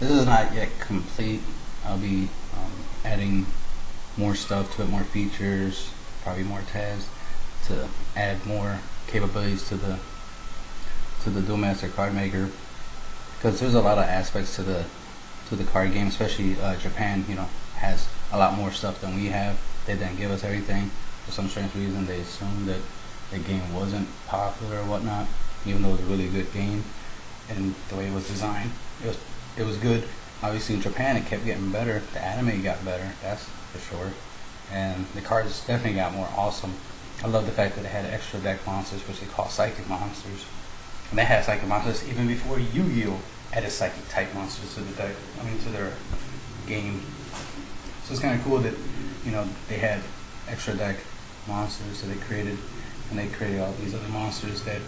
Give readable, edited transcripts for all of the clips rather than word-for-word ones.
This is not yet complete. I'll be adding more stuff to it, more features, probably more tabs to add more capabilities to the Duel Master card maker, because there's a lot of aspects to the card game, especially Japan. Has a lot more stuff than we have. They didn't give us everything for some strange reason. They assumed that the game wasn't popular or whatnot, even though it was a really good game, and the way it was designed, it was good. Obviously in Japan it kept getting better. The anime got better, that's for sure, and the cards definitely got more awesome. I love the fact that they had extra deck monsters, which they call psychic monsters, and they had psychic monsters even before Yu-Gi-Oh added psychic type monsters to the deck. To their game. So it's kind of cool that they had extra deck monsters that they created, and they created all these other monsters that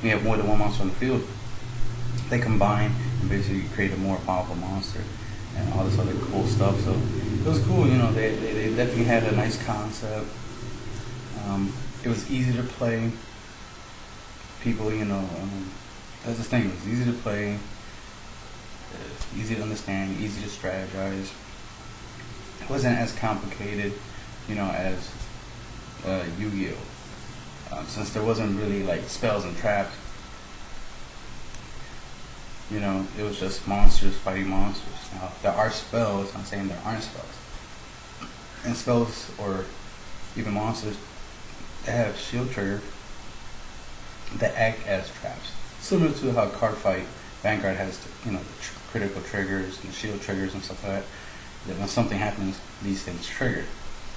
we have more than one monster on the field. They combine and basically create a more powerful monster and all this other cool stuff. So it was cool. They definitely had a nice concept. It was easy to play. People, that's the thing. It was easy to play, easy to understand, easy to strategize. It wasn't as complicated, as Yu-Gi-Oh. Since there wasn't really like spells and traps. It was just monsters fighting monsters. Now, there are spells. I'm saying there aren't spells. And spells, or even monsters, that have shield trigger that act as traps. Similar to how Cardfight Vanguard has, the critical triggers and the shield triggers and stuff like that. That when something happens, these things trigger.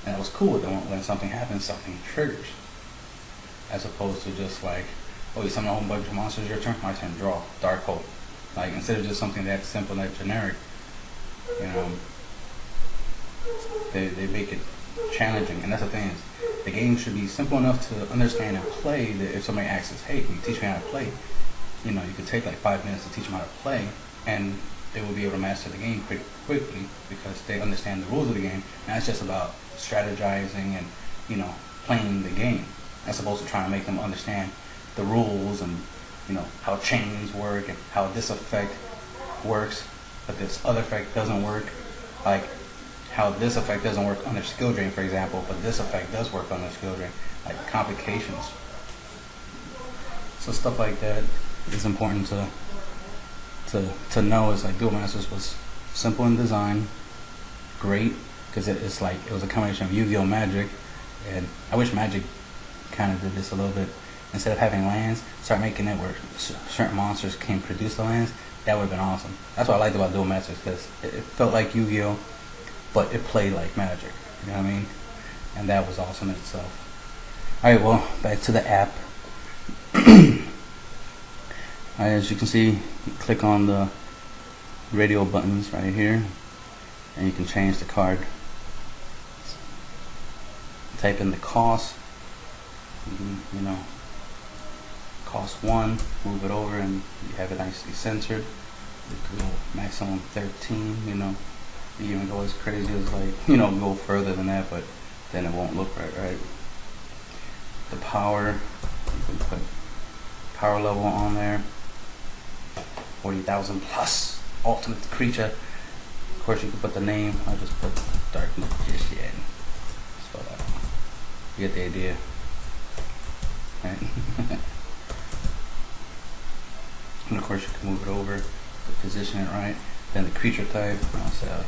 And it was cool that when something happens, something triggers. As opposed to just like, oh, you summon a whole bunch of monsters, your turn, my turn, draw, dark hole. Like, instead of just something that simple, that generic, they make it challenging. And that's the thing, is the game should be simple enough to understand and play, that if somebody asks us, hey, can you teach me how to play? You could take like 5 minutes to teach them how to play, and they will be able to master the game quickly because they understand the rules of the game. And it's just about strategizing and, playing the game, as opposed to trying to make them understand the rules and, how chains work and how this effect works, but this other effect doesn't work. Like how this effect doesn't work under skill drain, for example, but this effect does work under skill drain. Like complications. So stuff like that is important to know. Is like Duel Masters was simple in design, great, because it was a combination of Yu-Gi-Oh! Magic, and I wish Magic kind of did this a little bit. Instead of having lands, start making it where certain monsters can produce the lands. That would have been awesome. That's what I liked about Duel Masters, because it felt like Yu-Gi-Oh! But it played like Magic. You know what I mean? And that was awesome in itself. Alright, well, back to the app. As you can see, you click on the radio buttons right here, and you can change the card. Type in the cost, cost 1, move it over, and you have it nicely centered. You can go maximum 13, you even go as crazy as go further than that, but then it won't look right. The power, you can put power level on there, 40,000 plus, ultimate creature. Of course you can put the name. I'll just put Dark Magician. Spell that out. You get the idea. Right? And of course you can move it over to position it right. Then the creature type, I'll say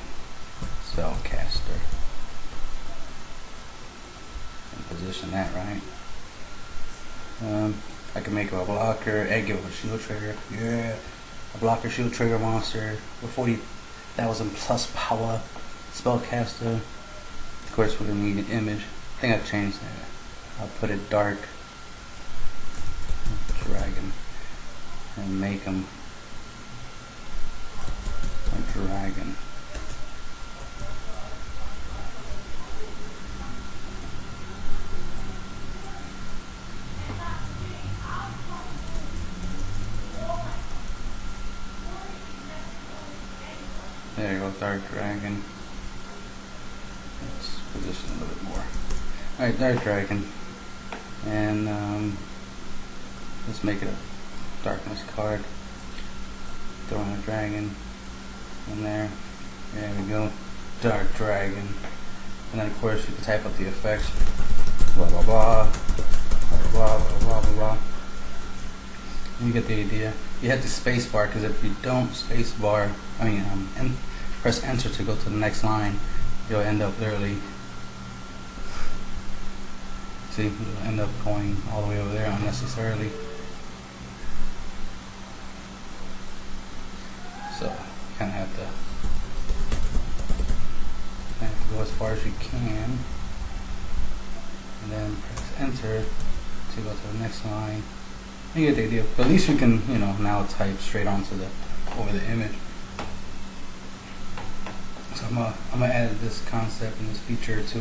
Spellcaster. And position that right. I can make a blocker and give it a shield trigger. Yeah. A blocker shield trigger monster with 40,000 plus power. Spellcaster. Of course we're gonna need an image. I think I've changed that. I'll put it dark. Dragon. And make him a dragon. There you go, Dark Dragon. Let's position a little bit more. Alright, Dark Dragon. And let's make it a darkness card. Throw in a dragon. in there. There we go. Dark Dragon. And then of course you can type up the effects. Blah blah blah. Blah blah blah blah blah blah. You get the idea. You have the space bar because if you don't space bar, and press enter to go to the next line, you'll end up literally. See, you'll end up going all the way over there unnecessarily. So you kind of have to go as far as you can, and then press enter to go to the next line. You get the idea. But at least you can, now type straight onto over the image. So I'm gonna add this concept and this feature to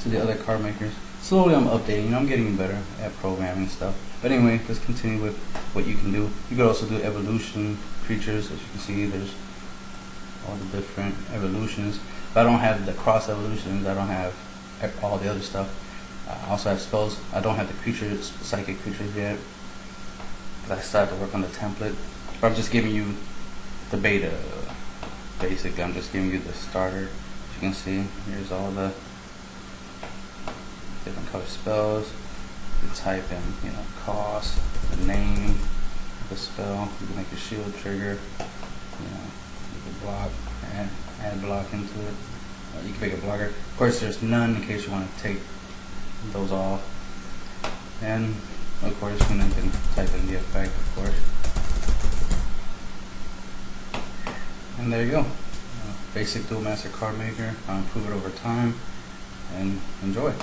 to the other card makers. Slowly I'm updating. I'm getting better at programming stuff. But anyway, let's continue with what you can do. You could also do evolution creatures. As you can see, there's all the different evolutions. But I don't have the cross evolutions. I don't have all the other stuff. I also have spells. I don't have the creatures, psychic creatures yet. But I still have to work on the template. But I'm just giving you the beta. Basically, I'm just giving you the starter. As you can see, here's all the different color spells. You type in, cost, the name of the spell. You can make a shield trigger. You can block and add block into it. You can make a blocker. Of course, there's none in case you want to take those off. And of course, you can type in the effect, of course. And there you go. Basic Duel Master card maker. I'll improve it over time and enjoy.